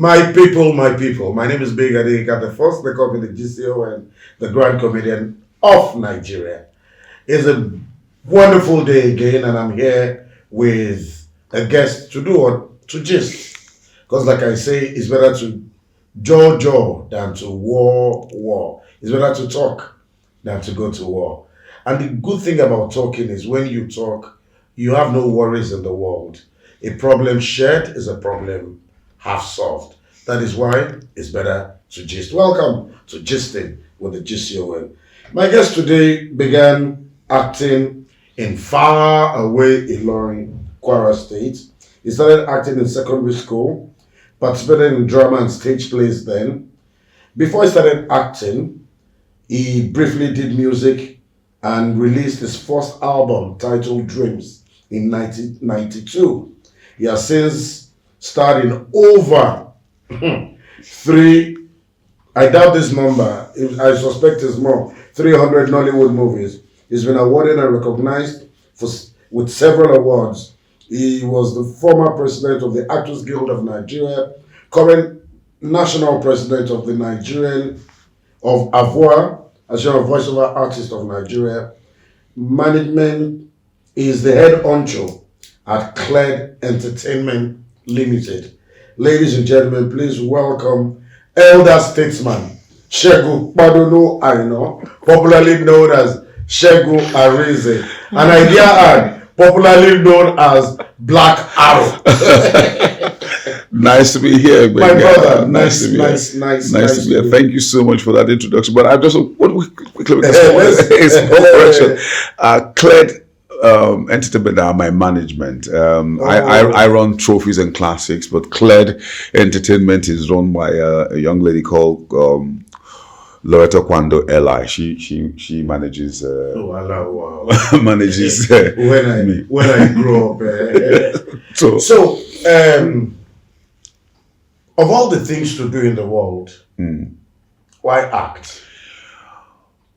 My people. My name is Big Adeka, the first the company GCON, the Grand Comedian of Nigeria. It's a wonderful day again, and I'm here with a guest to do what? To gist. Because, like I say, it's better to jaw than to war. It's better to talk than to go to war. And the good thing about talking is when you talk, you have no worries in the world. A problem shared is a problem half solved. That is why it's better to gist. Welcome to Gisting with the GCON. My guest today began acting in far away Ilorin, Kwara State. He started acting in secondary school, participated in drama and stage plays then. Before he started acting, he briefly did music and released his first album titled Dreams in 1992. He has since starred in over three, I doubt this number, I suspect it's more, 300 Nollywood movies. He's been awarded and recognized with several awards. He was the former president of the Actors Guild of Nigeria, current national president of the Nigerian of AVOA, as a voiceover artist of Nigeria. Management is the head honcho at Cled Entertainment Limited. Ladies and gentlemen, please welcome elder statesman Segun Arinze, popularly known as Segun Arinze, and idea ad, popularly known as Black Arrow. Nice to be here, baby. My brother, Nice to be here. here. Thank you so much for that introduction. But I just what we quickly it's correction. Cled Entertainment are my management. I run trophies and classics, but Cled Entertainment is run by a young lady called Loretta Kwando Eli. She manages manages when I grow up. So of all the things to do in the world, why act?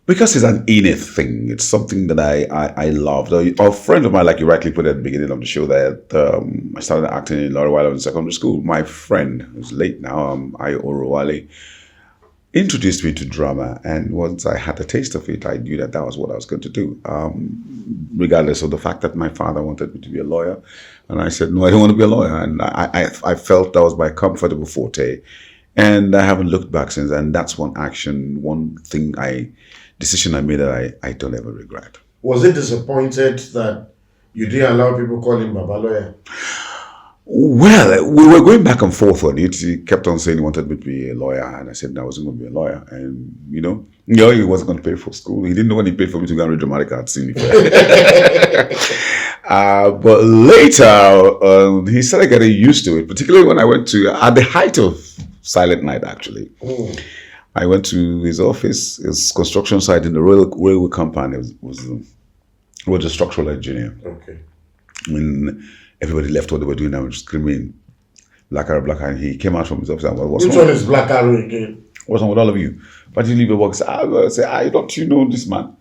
Because it's an innate thing. It's something that I loved. A friend of mine, like you rightly put at the beginning of the show, that I started acting in Lorry while I was in secondary school. My friend, who's late now, Ayo Orowale, introduced me to drama. And once I had a taste of it, I knew that was what I was going to do, regardless of the fact that my father wanted me to be a lawyer. And I said, no, I don't want to be a lawyer. And I felt that was my comfortable forte. And I haven't looked back since. And that's one decision I made that I don't ever regret. Was it disappointed that you didn't allow people call him Baba Lawyer? Well, we were going back and forth on it. He kept on saying he wanted me to be a lawyer, and I said I wasn't going to be a lawyer. And he wasn't going to pay for school. He didn't know when he paid for me to go and read dramatic arts. But later, he started getting used to it, particularly when I went to, at the height of Silent Night, actually. I went to his office, his construction site in the railway company. It was a structural engineer. Okay. When everybody left what they were doing, I was screaming, Black Arrow, Black Arrow. And he came out from his office and what's Which one is Black Arrow again? What's wrong with all of you? But you leave the work. I say, don't you know this man?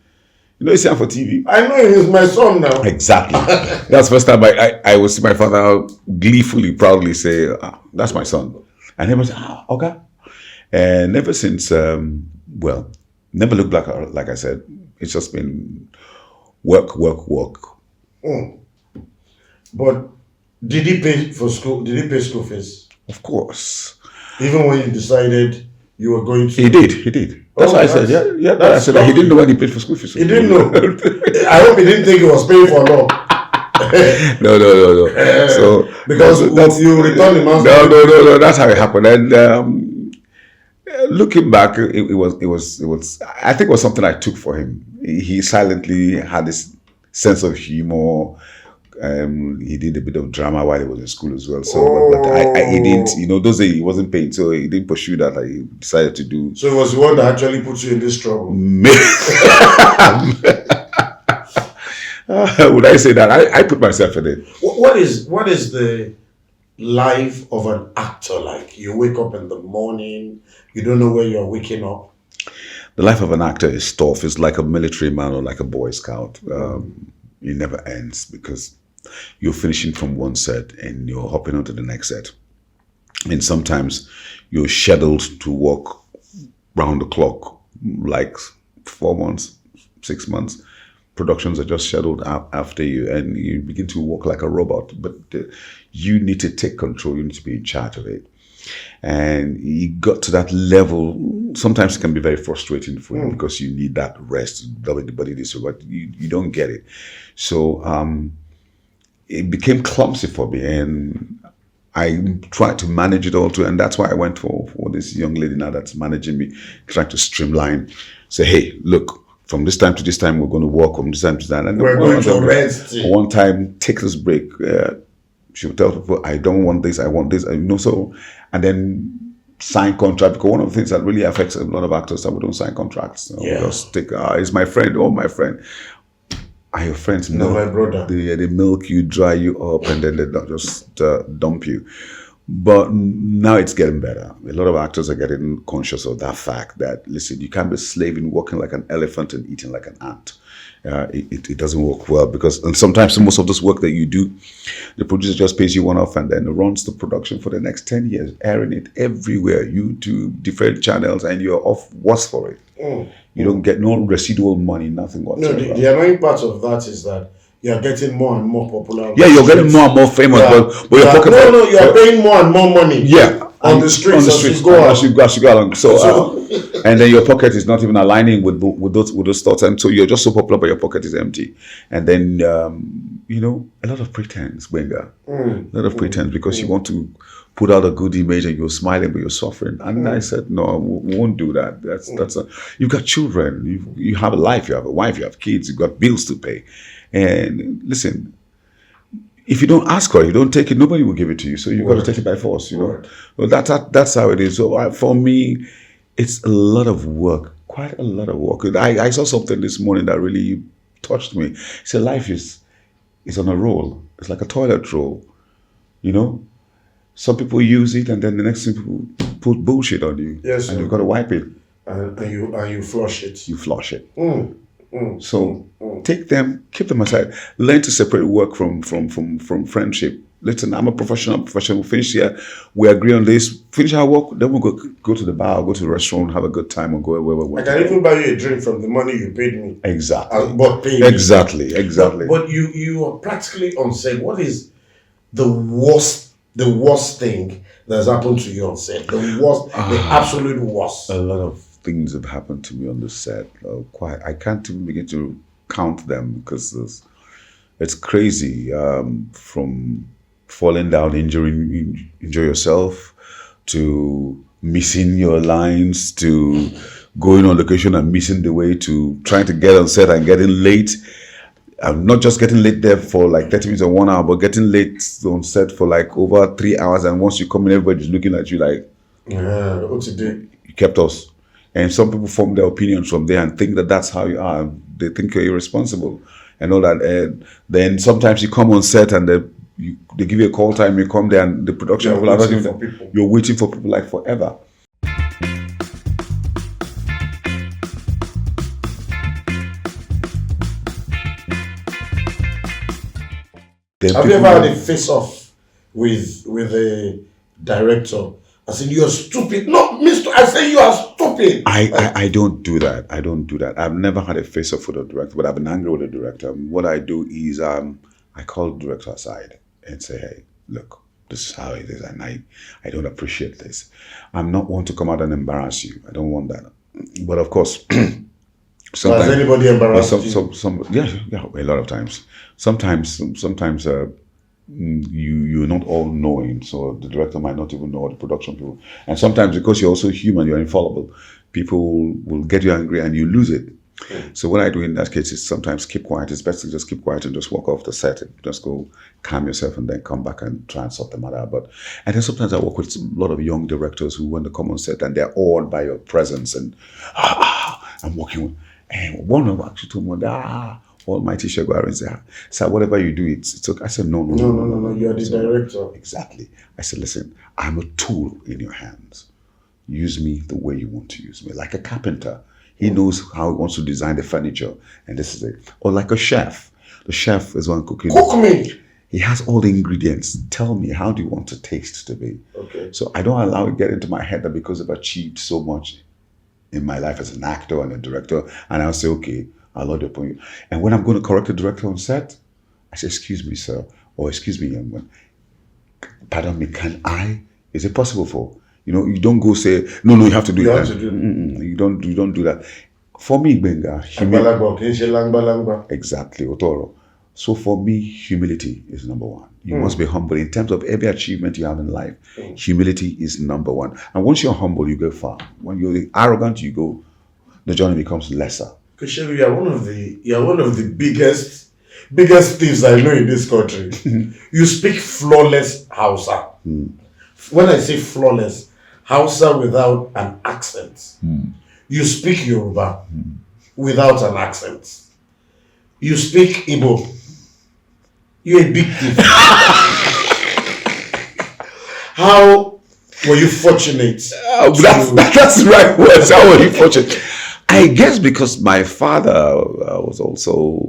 He's here for TV. I know he's my son now. Exactly. That's the first time I would see my father gleefully, proudly say, that's my son. And he was okay. And ever since, never looked back, like I said. It's just been work. But did he pay for school? Did he pay school fees? Of course. Even when you decided you were going to... He did. That's why I said, I said that he didn't know when he paid for school fees. He didn't know. I hope he didn't think he was paying for law. No. So because you returned the man. No. That's how it happened. And looking back, it was. I think it was something I took for him. He silently had this sense of humor. He did a bit of drama while he was in school as well. So, but he didn't. Those days he wasn't paid, so he didn't pursue that. I decided to do. So it was the one that actually put you in this trouble. Would I say that? I put myself in it. What is the life of an actor like? You wake up in the morning, you don't know where you're waking up. The life of an actor is tough. It's like a military man or like a Boy Scout. It never ends because you're finishing from one set and you're hopping onto the next set. And sometimes you're scheduled to work round the clock, like 4 months, 6 months. Productions are just scheduled after you, and you begin to work like a robot. But you need to take control. You need to be in charge of it. And you got to that level. Sometimes it can be very frustrating for you because you need that rest. Everybody needs to, but you don't get it. So it became clumsy for me, and I tried to manage it all too, and that's why I went for this young lady now that's managing me, trying to streamline. Say, hey, look, from this time to this time we're going to work. From this time to that, and we're going to rest. One time, take this break. She would tell people, I don't want this, I want this, so, and then sign contract, because one of the things that really affects a lot of actors that we don't sign contracts. So we just take, is my friend, my friend. Are your friends? No, my brother. They milk you, dry you up, and then they just dump you. But now it's getting better. A lot of actors are getting conscious of that fact that, listen, you can't be slaving, working like an elephant and eating like an ant. It doesn't work well, because, and sometimes most of this work that you do, the producer just pays you one off and then runs the production for the next 10 years, airing it everywhere, YouTube, different channels, and you're off worse for it. You don't get no residual money, nothing whatsoever. No, the annoying part of that is that you're getting more and more popular. Yeah, you're getting more and more famous, but you're talking about, you're paying more and more money. Yeah, on the streets as you go along. So and then your pocket is not even aligning with those thoughts, and so you're just so popular, but your pocket is empty. And then a lot of pretense, Benga, a lot of pretense, because you want to put out a good image and you're smiling but you're suffering. And I said, no, we won't do that. You've got children, you have a life, you have a wife, you have kids, you've got bills to pay. And listen, if you don't ask for it, you don't take it, nobody will give it to you. So you've got to take it by force, Well, that's how it is. So for me, it's a lot of work, quite a lot of work. I saw something this morning that really touched me. So life is on a roll. It's like a toilet roll, Some people use it, and then the next thing people put bullshit on you. Yes, and you've got to wipe it. And you flush it. You flush it. So take them, keep them aside. Learn to separate work from friendship. Listen, I'm a professional. We'll finish here. We agree on this. Finish our work, then we'll go to the bar, go to the restaurant, have a good time, and go wherever we want. I can even buy you a drink from the money you paid me. Exactly. But pay me. Exactly. But you are practically on set. What is the worst thing that's happened to you on set? The worst, the absolute worst. A lot of things have happened to me on the set. I can't even begin to count them, because it's crazy. From falling down, injure yourself, to missing your lines, to going on location and missing the way, to trying to get on set and getting late. I'm not just getting late there for like 30 minutes or 1 hour, but getting late on set for like over 3 hours. And once you come in, everybody's looking at you like, what you did? You kept us. And some people form their opinions from there and think that that's how you are. They think you're irresponsible and all that. And then sometimes you come on set and they give you a call time, you come there and the production you're waiting for people like forever. Have you ever had a face-off with a director? I said, you are stupid. No, Mister, I say you are stupid. I don't do that. I've never had a face-off with a director, but I've been angry with a director. What I do is I call the director aside and say, hey, look, this is how it is, and I don't appreciate this. I'm not one to come out and embarrass you. I don't want that. But of course, sometimes, has anybody embarrassed you? Yeah, a lot of times. Sometimes you're not all knowing, so the director might not even know, the production people. And sometimes, because you're also human, you're infallible, people will get you angry and you lose it. So what I do in that case is sometimes keep quiet. It's best to just keep quiet and just walk off the set and just go calm yourself and then come back and try and sort the matter out. And then sometimes I work with a lot of young directors who want to come on set and they're awed by your presence, and I'm working with, and one of them actually told me, Almighty Segun Arinze, so whatever you do, it's okay. I said, no, you're the director. Exactly. I said, listen, I'm a tool in your hands. Use me the way you want to use me. Like a carpenter, he knows how he wants to design the furniture, and this is it. Or like a chef. The chef is one cooking. Cook me. He has all the ingredients. Tell me, how do you want the taste to be? Okay. So I don't allow it get into my head that because I've achieved so much in my life as an actor and a director, and I'll say, okay, I'll load upon you. And when I'm going to correct the director on set, I say, excuse me, sir, or excuse me, young man, pardon me, can I? Is it possible for? You don't go say, no, you have to do it. You don't do that. For me, Benga, exactly, Otoro. So for me, humility is number one. You must be humble in terms of every achievement you have in life. Humility is number one. And once you're humble, you go far. When you're arrogant, the journey becomes lesser. Kusheru, you're one of the biggest thieves I know in this country. You speak flawless Hausa. When I say flawless, Hausa without an accent. You speak Yoruba without an accent. You speak Igbo. You're a big thief. How were you fortunate? That's the right words. How were you fortunate? I guess because my father was also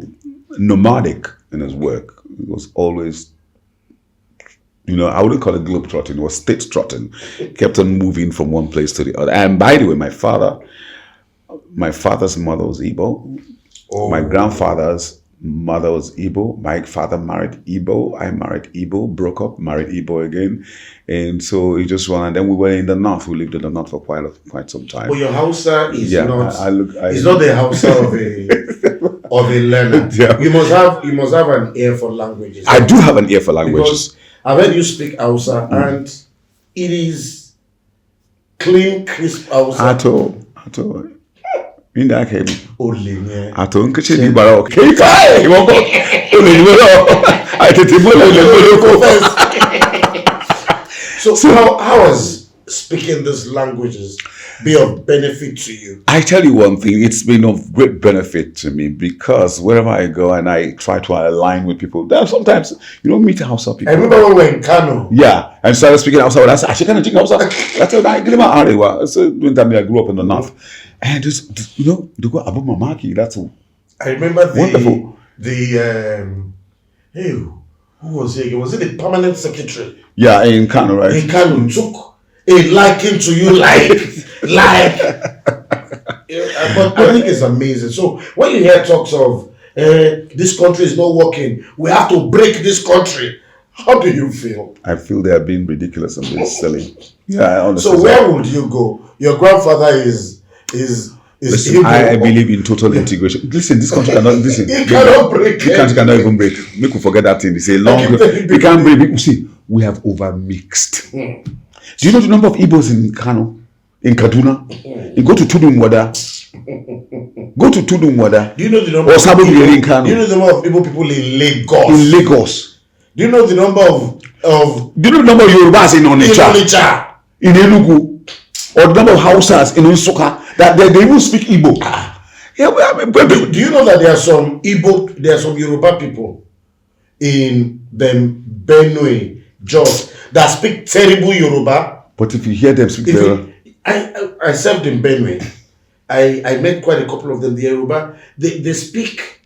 nomadic in his work. He was always, I wouldn't call it globe-trotting. It was state-trotting. Kept on moving from one place to the other. And by the way, my father's mother was Igbo. Oh. My grandfather's mother was Igbo. My father married Igbo. I married Igbo, broke up, married Igbo again. And so it just went. And then we were in the north. We lived in the north for quite some time. But your Hausa is it's not the Hausa of a learner. Yeah. You must have an ear for languages. I do have an ear for languages. Because I've heard you speak Hausa and it is clean, crisp Hausa. At all. In that came. I told him, So how has speaking these languages be of benefit to you? I tell you one thing, it's been of great benefit to me because wherever I go and I try to align with people, there are sometimes you don't meet Hausa people. I remember when we were in Kano. Yeah, and started speaking Hausa. I said, I can't Hausa. I told I when I grew up in the north. And just, they go Abu Mamaki, that's all. I remember wonderful. Who was it? Was it the permanent secretary? Yeah, in Kano, right? In Kano took a liking to you like. But I think it's amazing. So when you hear talks of this country is not working, we have to break this country. How do you feel? I feel they are being ridiculous and being silly. Yeah, I understand. So where would you go? Your grandfather is listen, I believe in total integration. Listen, this country cannot listen. It cannot break. The country cannot even break. Make we forget that thing. They say long. We can't break. You see, we have over mixed. Do you know the number of Igbos in Kano, in Kaduna? You go to Tudunwada. Do you know the number? Or Sabo in Kano. Do you know the number of people in Lagos? In Lagos. Do you know the number of? Do you know the number of Yorubas in Onitsha? In Enugu? Or the number of Hausas in Nsukka that they even speak Igbo. Yeah, do you know that there are some Yoruba people in Benue, Jos, that speak terrible Yoruba? But if you hear them speak I served in Benue. I met quite a couple of them. The Yoruba, they speak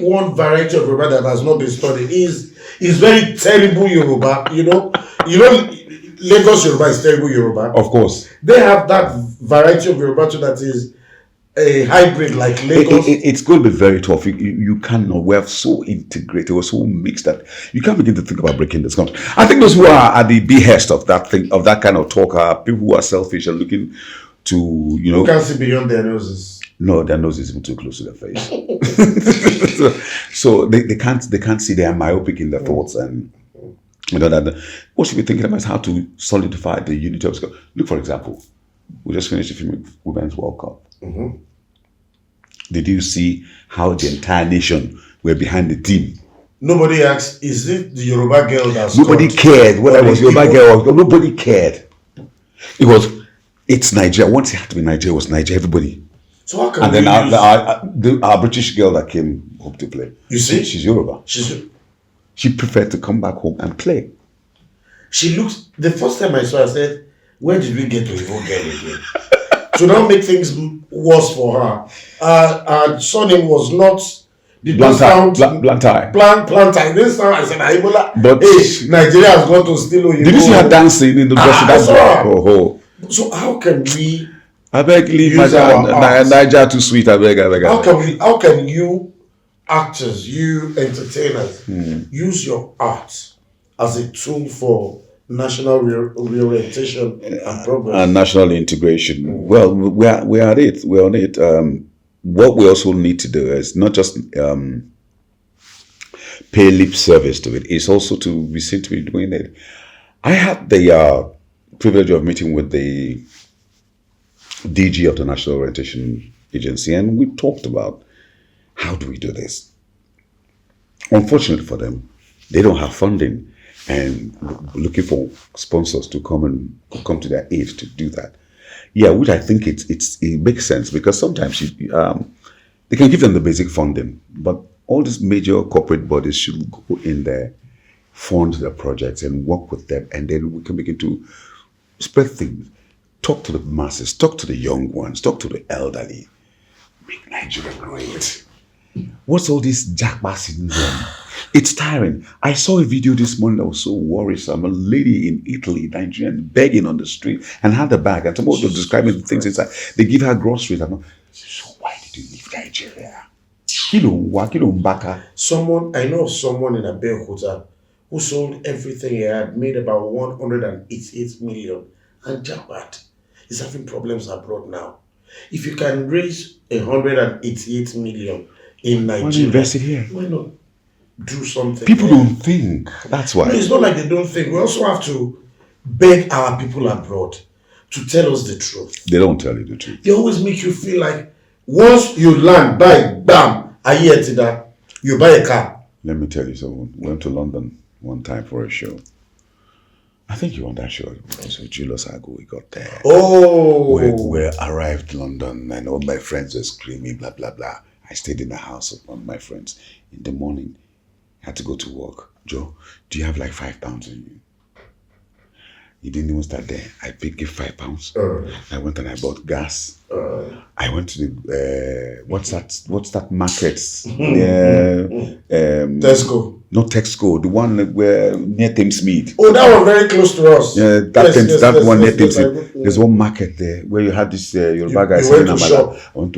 one variety of Yoruba that has not been studied. Is very terrible Yoruba. Lagos Yoruba is terrible Yoruba. Of course. They have that variety of Yoruba too that is a hybrid like Lagos. It's going to be very tough. You cannot. We have so integrated, we're so mixed that you can't begin to think about breaking this country. I think those who are at the behest of that thing, of that kind of talk, are people who are selfish and looking to, You can't see beyond their noses. No, their nose is even too close to their face. so they can't see. They are myopic in their thoughts and. That what should be thinking about is how to solidify the unity of Scotland. Look, for example, we just finished the film Women's World Cup. Mm-hmm. Did you see how the entire nation were behind the team? Nobody asked, is it the Yoruba girl that Nobody cared whether it was Yoruba girl or nobody cared. It's Nigeria. Once it had to be Nigeria, it was Nigeria, everybody. So how can and then our British girl that came home to play. You see? She's Yoruba. She preferred to come back home and play. She looked, the first time I saw her, I said, where did we get to Igbo girl again? To now make things worse for her. Her surname was Did not sound Blantyre. Plantai. This sound I said Ebola. But Hey, Nigeria has gone to steal Oyibo. did you see her dancing in the dress? I saw her. Oh. So how can we I beg leave use our arts? Niger too sweet. I beg. How can you actors, you entertainers, use your art as a tool for national reorientation and progress and national integration? Well, we are at it. We're on it. What we also need to do is not just pay lip service to it. It's also to be seen to be doing it. I had the privilege of meeting with the DG of the National Orientation Agency, and we talked about how do we do this. Unfortunately for them, they don't have funding, and looking for sponsors to come to their aid to do that. Yeah, which I think it makes sense, because sometimes they can give them the basic funding, but all these major corporate bodies should go in there, fund their projects, and work with them, and then we can begin to spread things. Talk to the masses, talk to the young ones, talk to the elderly. Make Nigeria great. What's all this jackpot syndrome? It's tiring. I saw a video this morning that was so worrisome. A lady in Italy, Nigerian, begging on the street and had a bag, and someone was describing the things inside. They give her groceries. I'm like, so why did you leave Nigeria? Someone, I know of someone in Abeokuta who sold everything he had, made about 188 million, and jackpot is having problems abroad now. If you can raise 188 million in Nigeria, why not invest it here? Why not do something? People don't think. That's why. No, it's not like they don't think. We also have to beg our people abroad to tell us the truth. They don't tell you the truth. They always make you feel like once you land, buy, bam, a year to that, you buy a car. Let me tell you something. We went to London one time for a show. I think you were on that show. So Julius Ago, we got there. Oh. We arrived in London, and all my friends were screaming, blah, blah, blah. I stayed in the house of one of my friends. In the morning, I had to go to work. Joe, do you have like £5 on you? He didn't even start there. I picked £5. I went and I bought gas. I went to the what's that market? Tesco. Not Texco, the one where near Thamesmead. Oh, that one very close to us. Yeah, that one near Thamesmead. There's one market there where you had this Yoruba guy selling amala.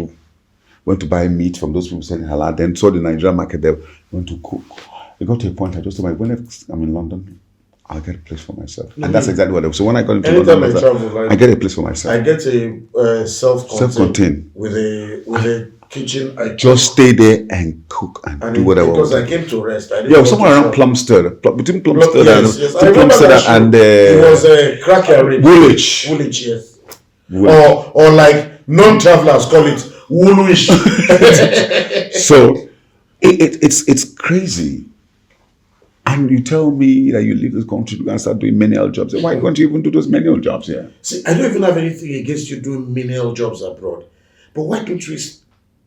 I went to buy meat from those people selling halal. Then saw the Nigerian market there. Went to cook. It got to a point I just told my, when I'm in London, I'll get a place for myself. And that's exactly what I was. So when I got into London, I get a place for myself. I get a self-contained with a kitchen. I just stay there and cook and do whatever. Because I came to rest. Somewhere around Plumstead. Between Plumstead and it was a cracker. Woolwich. Woolwich, yes. Or like non-travelers call it Woolwich. So it's crazy. And you tell me that you leave this country to start doing menial jobs. Why can't you even do those menial jobs here? See, I don't even have anything against you doing menial jobs abroad. But why don't we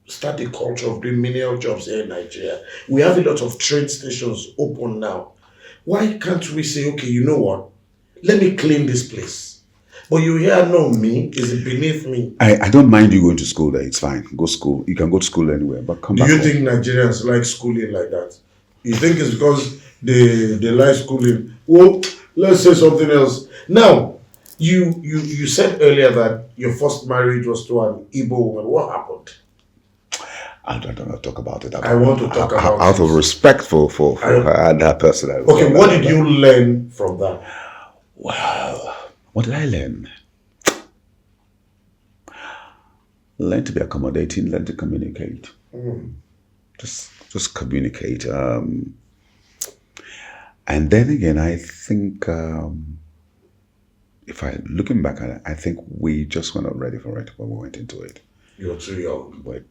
start a culture of doing menial jobs here in Nigeria? We have a lot of train stations open now. Why can't we say, okay, you know what? Let me clean this place. But you here know me, is it beneath me? I don't mind you going to school there. It's fine. Go school. You can go to school anywhere, but come back. Do you think Nigerians like schooling like that? You think it's because they like schooling? Well, let's say something else. Now, you said earlier that your first marriage was to an Igbo woman. What happened? I don't want to talk about it. I want to talk about it. Out of respect for her and her personality. Okay, what did you learn from that? Well, what did I learn? Learn to be accommodating, learn to communicate. Just communicate. And then again, I think, looking back at it, I think we just were not ready for it when we went into it. You were too young. But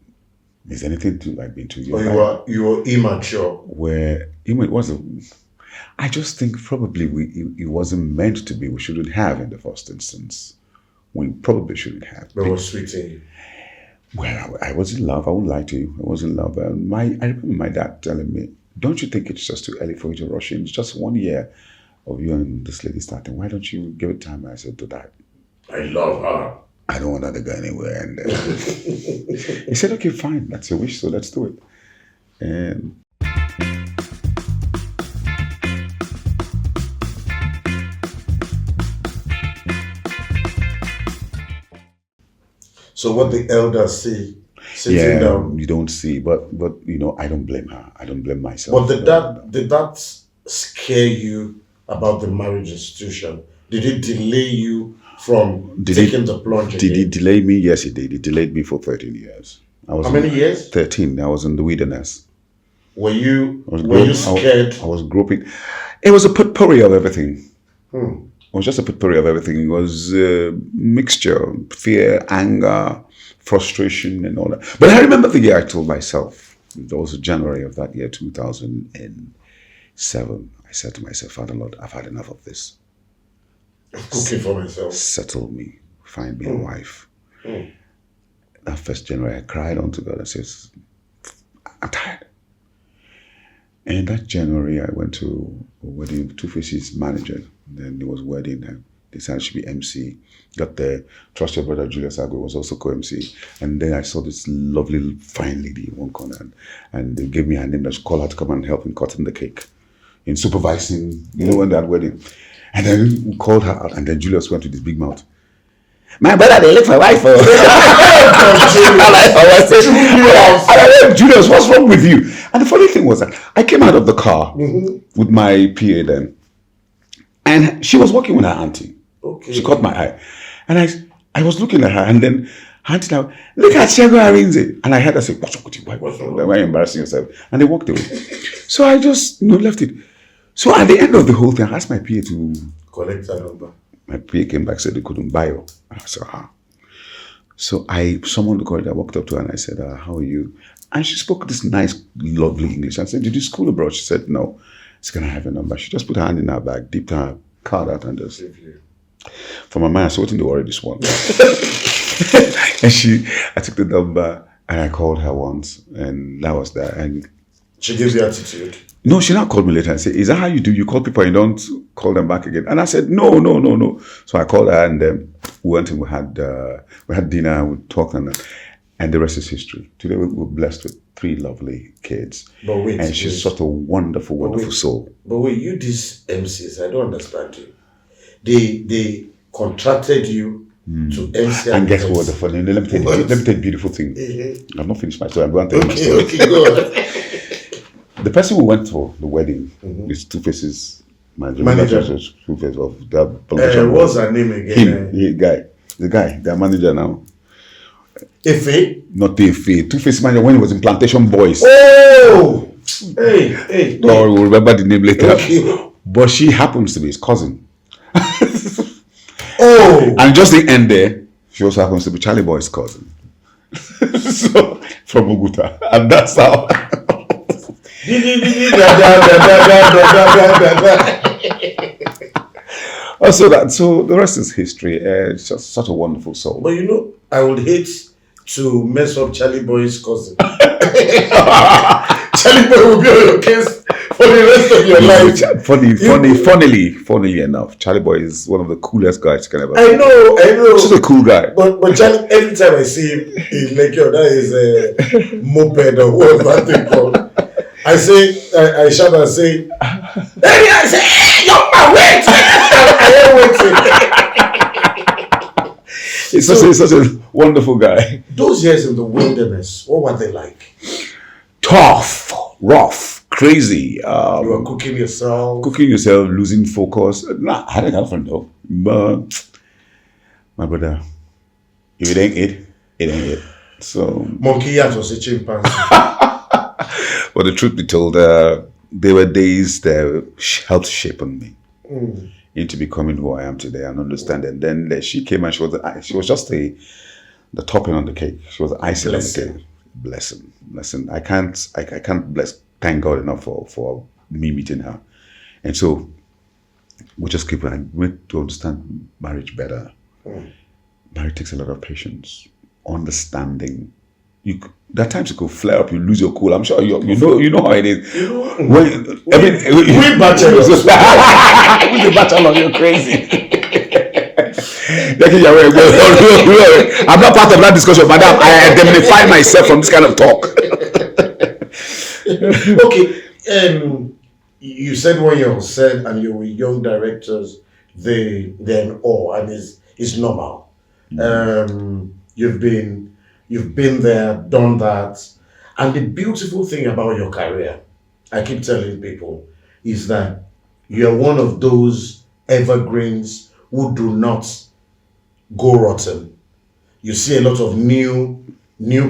is anything to like being too young? Or you were immature. I just think probably it wasn't meant to be. We shouldn't have in the first instance. We probably shouldn't have. But was sweeting. Well, I was in love. I won't lie to you. I was in love. I remember my dad telling me, "Don't you think it's just too early for you to rush in? It's just 1 year of you and this lady starting. Why don't you give it time?" I said to Dad, I love her. I don't want her to go anywhere. And he said, "Okay, fine. That's your wish, so let's do it." And So what the elders see, sitting down. you don't see, but I don't blame her. I don't blame myself. But did that scare you about the marriage institution? Did it delay you from taking the plunge Did again? it delay me? Yes, it did. It delayed me for 13 years. How many years? 13. I was in the wilderness. Were you Were scared? I was groping. It was a potpourri of everything. It was just a potpourri of everything. It was a mixture, fear, anger, frustration, and all that. But I remember the year I told myself, it was January of that year, 2007. I said to myself, Father Lord, I've had enough of this. Cooking for myself. Settle me, find me a wife. That first January, I cried unto God and said, I'm tired. And that January, I went to a wedding, Two Faces manager. Then there was wedding. I decided to be MC. Got there. Trust your brother Julius Agwe was also co-MC. And then I saw this lovely, fine lady in one corner. And they gave me her name. Let's call her to come and help in cutting the cake, in supervising, in that wedding. And then we called her out. And then Julius went with his big mouth. My brother, they look for wife. I said, Julius, what's wrong with you? And the funny thing was that I came out of the car with my PA then, and she was walking with her auntie. Okay. She caught my eye. And I was looking at her, and then auntie now, look at Segun Arinze. And I heard her say, what's wrong with you? Why are you embarrassing yourself? And they walked away. So I just left it. So at the end of the whole thing, I asked my PA to Collect her number. My PA came back, said they couldn't buy her. I said, So I summoned the corridor, I walked up to her and I said, how are you? And she spoke this nice, lovely English. I said, did you school abroad? She said, no. I said, can I have a number? She just put her hand in her bag, dipped her card out and just, from my mind, I said, what in the worry this one? And I took the number and I called her once and that was that. And she gave you attitude. No, she now called me later and said, is that how you do? You call people and you don't call them back again? And I said, no. So I called her and we went and we had dinner, we talked and the rest is history. Today we're blessed with 3 lovely kids. But wait. And she's such a wonderful, wonderful soul. But wait, you these MCs, I don't understand you. They contracted you to MC. And guess what? The funny, let me tell you a beautiful thing. I've not finished my story. I'm going to tell you my story. Okay, go on. The person who went for the wedding is Two Faces manager. Two Faces of that. What's her name again? The guy, their manager now. Efe? Not Efe. Two Faces manager when he was in Plantation Boys. Oh! Hey. No, we'll remember the name later. Okay. But she happens to be his cousin. Oh! And just the end there, she also happens to be Charlie Boy's cousin. So, from Oguta. And that's how. So the rest is history. It's just such a wonderful soul. But I would hate to mess up Charlie Boy's cousin. Charlie Boy will be on your case for the rest of your life. Funnily enough, Charlie Boy is one of the coolest guys you can ever I know. He's a cool guy. But Charlie, every time I see him, he's like, that is a moped or what's that thing called? I shout and say, hey, I say, hey, young man, wait! I am waiting. He's such a wonderful guy. Those years in the wilderness, what were they like? Tough, rough, crazy. You were cooking yourself, losing focus. Nah, I had a girlfriend though. But my brother, if it ain't it, it ain't it. So Monkey Yat was a chimpanzee. But the truth be told, there were days that helped shape on me into becoming who I am today and understand. And then she came and she was just the topping on the cake. She was the icing on the cake. Blessing. I can't thank God enough for me meeting her. And so we just keep on to understand marriage better. Marriage takes a lot of patience, understanding. There are times you could flare up, you lose your cool. I'm sure you know how it is. We bachelors. Who's a bachelor? You're crazy. I'm not part of that discussion, madam. I indemnify myself from this kind of talk. Okay. You said when you're on set and you were young directors, they're in awe, and it's normal. You've been there, done that, and the beautiful thing about your career, I keep telling people, is that you're one of those evergreens who do not go rotten. You see a lot of new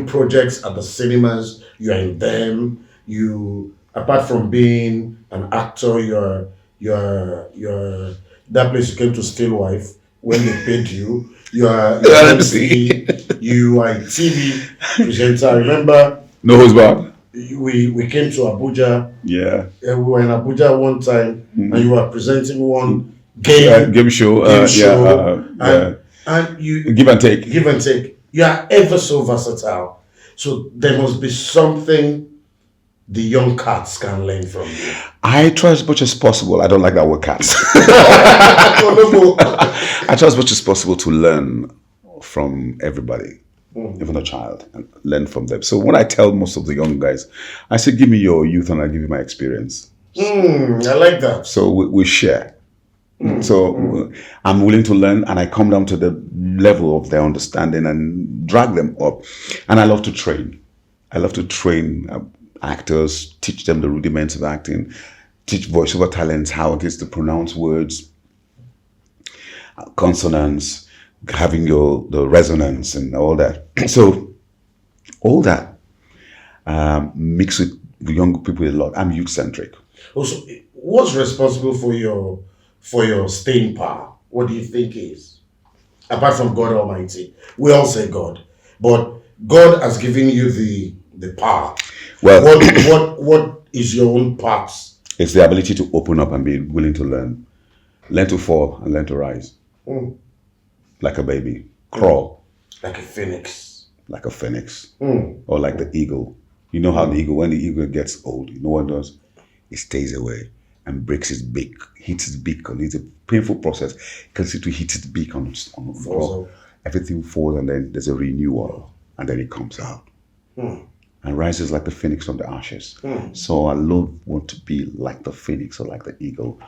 projects at the cinemas. You are in them. You, apart from being an actor, you're that place you came to Still Wife when they paid you. You're Let me MC, see. you are a TV presenter. I remember No who's back. we came to Abuja. Yeah. We were in Abuja one time, and you were presenting one Game show. game show, Yeah. and you Give and take. give and take. You are ever so versatile. So there must be something the young cats can learn from you. I try as much as possible. I don't like that word cats. No. I try as much as possible to learn from everybody, even a child, and learn from them. So when I tell most of the young guys, I say, give me your youth and I'll give you my experience. I like that. So we share. So I'm willing to learn, and I come down to the level of their understanding and drag them up. And I love to train. I love to train actors, teach them the rudiments of acting, teach voiceover talents how it is to pronounce words, consonants, having the resonance and all that. So all that mixed with the young people a lot. I'm youth centric. Also, what's responsible for your staying power? What do you think is? Apart from God Almighty, we all say God, but God has given you the power. Well, What is your own parts? it's the ability to open up and be willing to learn to fall and learn to rise, like a baby, crawl Like a phoenix. like a phoenix, or like the eagle. You know how the eagle, when the eagle gets old, you know what it does? It stays away and breaks its beak, hits its beak on it. It's a painful process. You can see to hit its beak on the floor. Everything falls, and then there's a renewal, and then it comes out and rises like the phoenix from the ashes. So I want to be like the phoenix or like the eagle.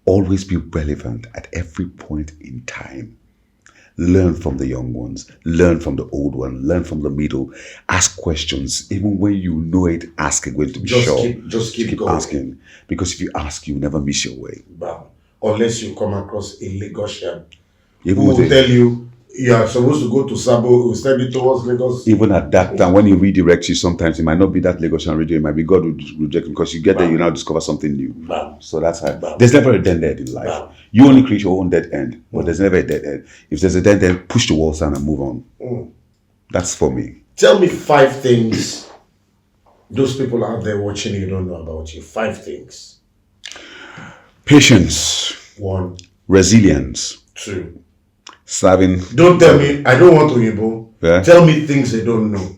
Always be relevant at every point in time. Learn from the young ones, learn from the old one, learn from the middle. Ask questions, even when you know it. Ask again to be sure. Just keep going. Asking, because if you ask, you never miss your way. Bam. Unless you come across a Lagosian Even who with will it, tell you are supposed to go to Sabo, who will send you towards Lagos. even at that time, when he redirects you, sometimes it might not be that Lagosian radio. It might be God who reject you, because you get there, you now discover something new. Bam. So that's how. Bam. There's never a dead end in life. Bam. You only create your own dead end, but there's never a dead end. If there's a dead end, push the walls down and move on. That's for me. Tell me 5 things those people out there watching you don't know about you. 5 things. Patience, 1, resilience, 2. serving. Don't tell me, I don't want to Yibo. Yeah. Tell me things they don't know.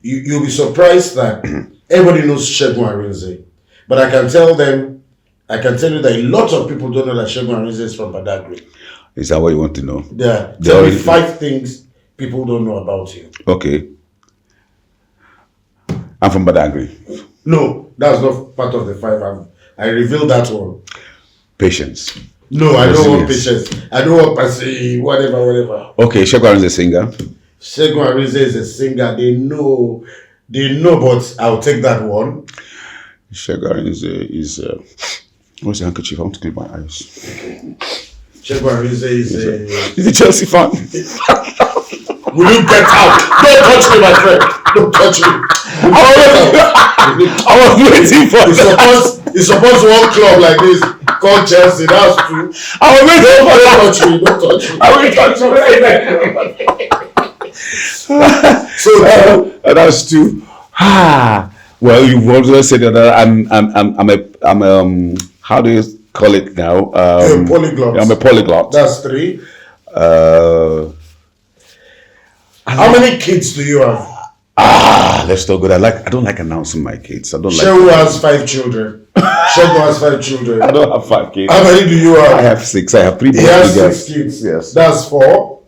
You'll be surprised that everybody knows Segun Arinze. But I can tell you that a lot of people don't know that Segun Arinze is from Badagry. Is that what you want to know? Yeah. They Tell me already- 5 things people don't know about you. Okay. I'm from Badagry. No, that's not part of the 5. I revealed that one. Patience. No, I don't want Resilience. patience. I don't want passy, whatever. Okay, Segun is a singer. Segun Arinze is a singer. They know, but I'll take that one. Segun is what's the handkerchief? I want to clean my eyes. Segun Arinze is a... He's a Chelsea fan. Will you get out? Don't touch me, my friend. Don't touch me. I was waiting for that. He supports one club like this called Chelsea. That's true. I was waiting for that. Don't touch me. Don't touch me. I will touch you. So that's true. Well, you've also said that I'm a how do you call it now? You're a polyglot. I'm a polyglot. That's 3. How How many kids do you have? That's so good. I don't like announcing my kids. I don't like. Shehu has 5 children. Shehu has 5 children. I don't have 5 kids. How many do you have? I have 6. I have 3 He has boys. 6 kids. Yes. That's 4.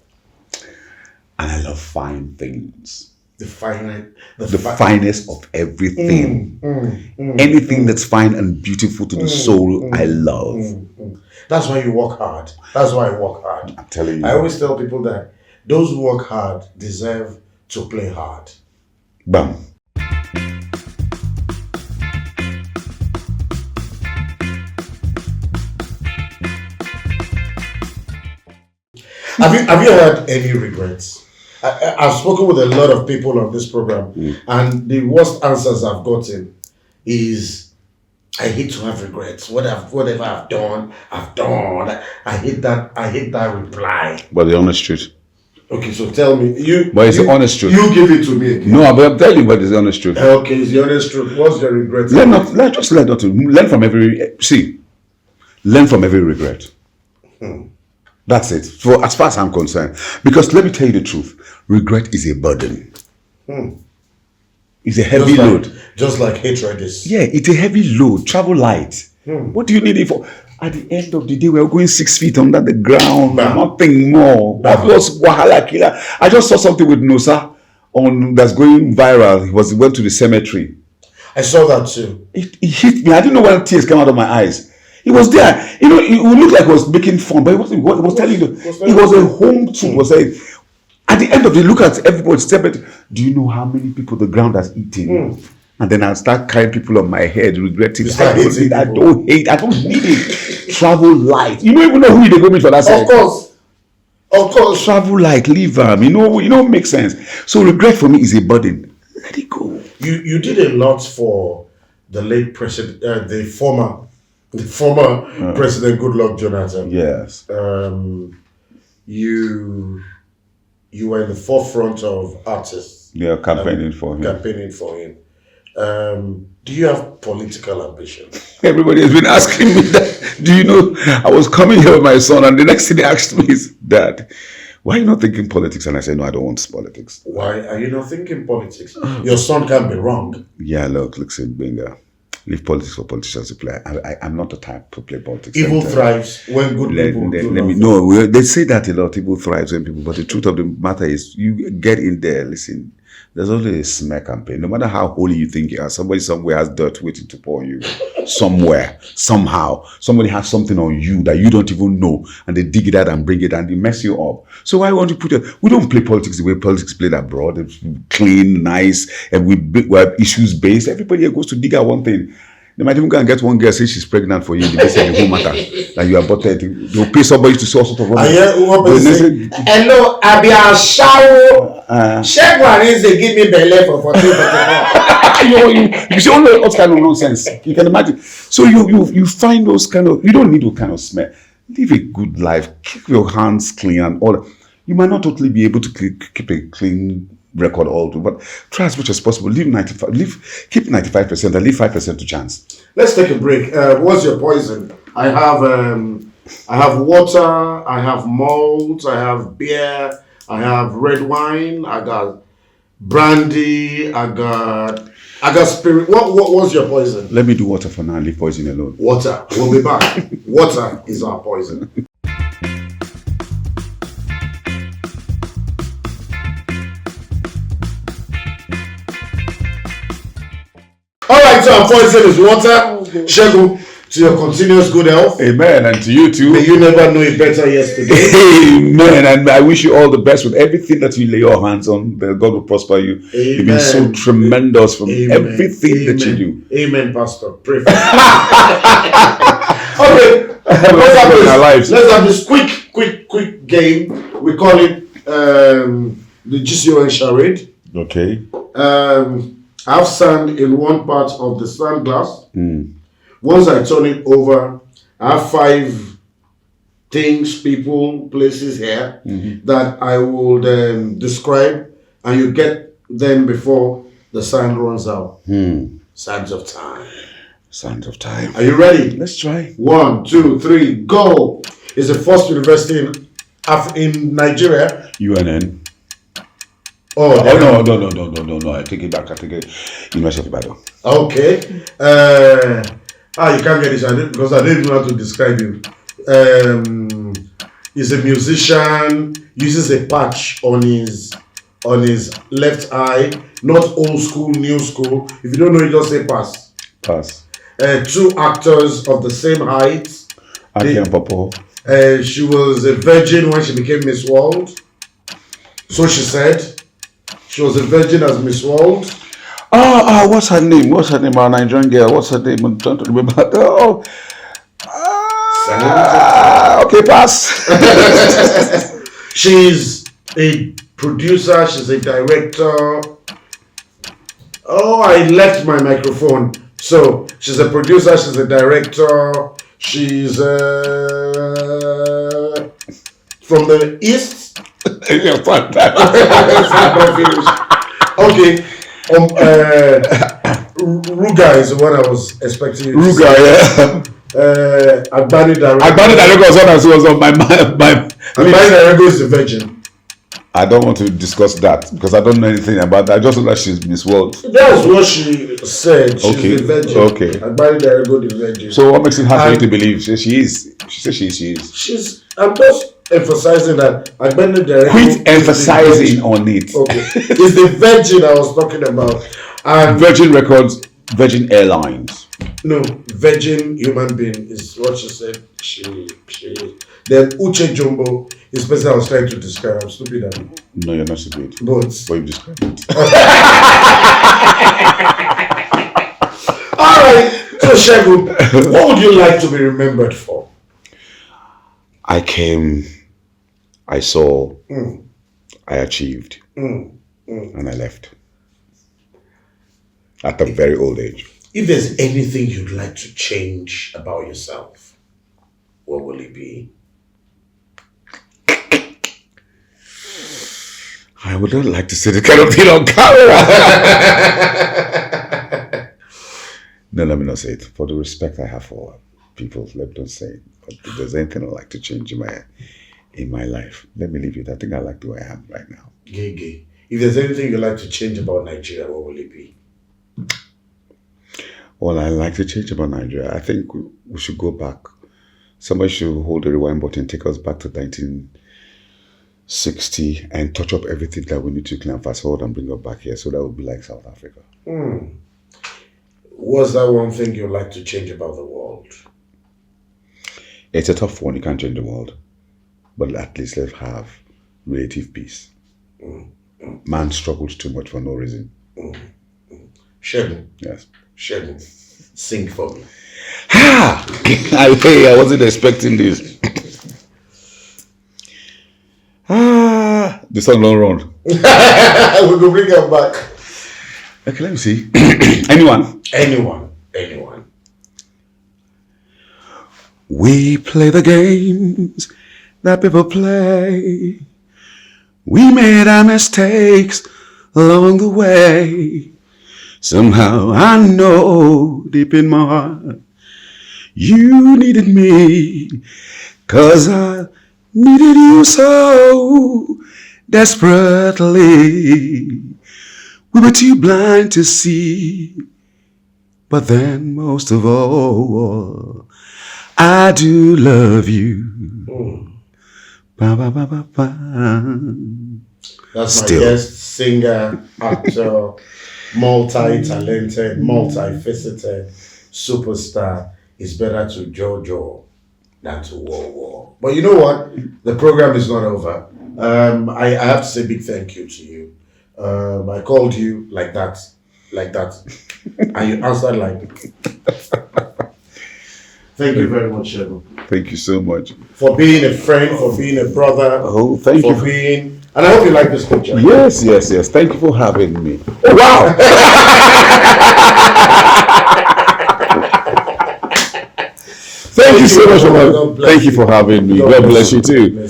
And I love fine things. The finite, the finest of everything. Anything that's fine and beautiful to the soul, I love. That's why you work hard. That's why I work hard. I'm telling you. I always tell people that those who work hard deserve to play hard. Bam. Have you had any regrets? I've spoken with a lot of people on this program, and the worst answers I've gotten is, I hate to have regrets. Whatever I've done, I've done. I hate that reply. But the honest truth. Okay, so tell me, But it's the honest truth. You give it to me again. No, but I'm telling you, but it's the honest truth. Okay, it's the honest truth. What's your regret? Learn from every regret. That's it. For as far as I'm concerned, because let me tell you the truth, regret is a burden. It's a heavy load. Just like hatred is. Yeah, it's a heavy load. Travel light. What do you need it for? At the end of the day, we're going 6 feet under the ground. Bam. Nothing more. Bam. I just saw something with Nusa that's going viral. He went to the cemetery. I saw that too. It hit me. I didn't know when tears came out of my eyes. He was there. You know, it looked like he was making fun, but he was telling you. It was a home truth. Was saying, at the end of the day, look at everybody's cemetery. Do you know how many people the ground has eaten? And then I'll start carrying people on my head, regretting. I don't need it. Travel light. You don't even know who they go meet for that. Of course. Travel light, leave them. You know, it makes sense. So regret for me is a burden. Let it go. You did a lot for the late president, the former President Goodluck Jonathan. Yes. You were in the forefront of artists. Yeah, campaigning for him. Do you have political ambition? Everybody has been asking me that. Do you know, I was coming here with my son, and the next thing they asked me is, Dad, why are you not thinking politics? And I said, no, I don't want politics. Why are you not thinking politics? Your son can't be wrong. Yeah, look, Benga. Leave politics for politicians to play. I'm not the type to play politics. Evil thrives when good people do. They say that a lot. Evil thrives when people. But the truth of the matter is, you get in there. Listen, there's always a smear campaign. No matter how holy you think you are, somebody somewhere has dirt waiting to pour on you. Somewhere, somehow, somebody has something on you that you don't even know, and they dig it out and bring it and they mess you up. So why won't you put it? We don't play politics the way politics played abroad. It's clean, nice, and we're issues based. Everybody here goes to dig out one thing. They might even go and get one girl, say she's pregnant for you. They say the whole matter. That you are aborted. They'll pay somebody to say all sorts of rubbish. Hello, Abia Shawo. Segun Arinze give me belly for 14. You see all that kind of nonsense. You can imagine. So you find those kind of, you don't need those kind of smell. Live a good life. Keep your hands clean and all. You might not totally be able to keep a clean record all through, but try as much as possible. Keep 95% and leave 5% to chance. Let's take a break. What's your poison? I have water, I have malt, I have beer, I have red wine, I got brandy, I got spirit. What's your poison? Let me do water for now and leave poison alone. Water. We'll be back. Water is our poison. Alright, so our poison is water. Segun, to your continuous good health. Amen, and to you too. May you never know it better yesterday. Amen, and I wish you all the best with everything that you lay your hands on. That God will prosper you. Amen. You've been so tremendous from everything that you do. Amen, Pastor. Pray for me. Okay, let's have this quick game. We call it the GCON charade. Okay. I have sand in one part of the sand glass. Once I turn it over, I have 5 things, people, places here that I will describe, and you get them before the sand runs out. Sands of time. Sands of time. Are you ready? Let's try. 1, 2, 3, go! It's the first university in Nigeria. UNN. No. I take it back. I take it. University of Ibadan. Okay. You can't get this because I didn't know how to describe him. He's a musician, uses a patch on his on his left eye. Not old school, new school. If you don't know, you just say pass. Pass. Two actors of the same height. Aki and Popo. She was a virgin when she became Miss World. So she said. She was a virgin as Miss World. What's her name? What's her name? Our Nigerian girl. What's her name? I don't remember. Okay, pass. She's a producer. She's a director. Oh, I left my microphone. So she's a producer. She's a director. She's from the East. You're fun. Okay. Ruga is the one I was expecting you to Ruga, say. yeah. Agbani Darego was one who was on my mind. Agbani Darego is the virgin. I don't want to discuss that because I don't know anything about that. I just know that she's Miss World. That's what she said. She's the virgin. Okay. Agbani Darego the virgin. So what makes it hard for you to believe? She is. She says she is. I'm just emphasizing that Agbani Darego. Quit emphasizing on it. Okay. It's the virgin I was talking about. And Virgin Records, Virgin Airlines. No, virgin human being is what she said. She then Uche Jumbo is the person I was trying to describe. I'm stupid. No, you're not stupid. But you described it. All right. So Segun, what would you like to be remembered for? I came, I saw, I achieved, and I left. At a very old age. If there's anything you'd like to change about yourself, what will it be? I would not like to say the kind of thing on camera. No, let me not say it. For the respect I have for people, let me not say it. But if there's anything I'd like to change in my life, let me leave it. I think I like the way I am right now. Gay. If there's anything you'd like to change about Nigeria, what will it be? Well, I like to change about Nigeria. I think we should go back. Somebody should hold the rewind button, take us back to 1960 and touch up everything that we need to clean, fast forward and bring us back here. So that would be like South Africa. What's that one thing you'd like to change about the world? It's a tough one. You can't change the world. But at least let's have relative peace. Man struggles too much for no reason. Segun. Yes. Segun, sing for me. Ha! I wasn't expecting this. The song don't run. We will bring her back. Okay, let me see. Anyone. We play the games that people play. We made our mistakes along the way. Somehow I know deep in my heart you needed me, 'cause I needed you so desperately. We were too blind to see, but then most of all, I do love you. Ba, ba, ba, ba, ba. That's Still. my guest singer, actor, multi-talented, multifaceted superstar. It's better to Jojo than to War. But you know what? The program is not over. I have to say big thank you to you. I called you like that, and you answered like. Thank you very much, Segun. Thank you so much. For being a friend, for being a brother. Oh, thank you. For being, and I hope you like this picture. Yes. Thank you for having me. Wow. Thank you so much. Thank you for having me. God bless you too.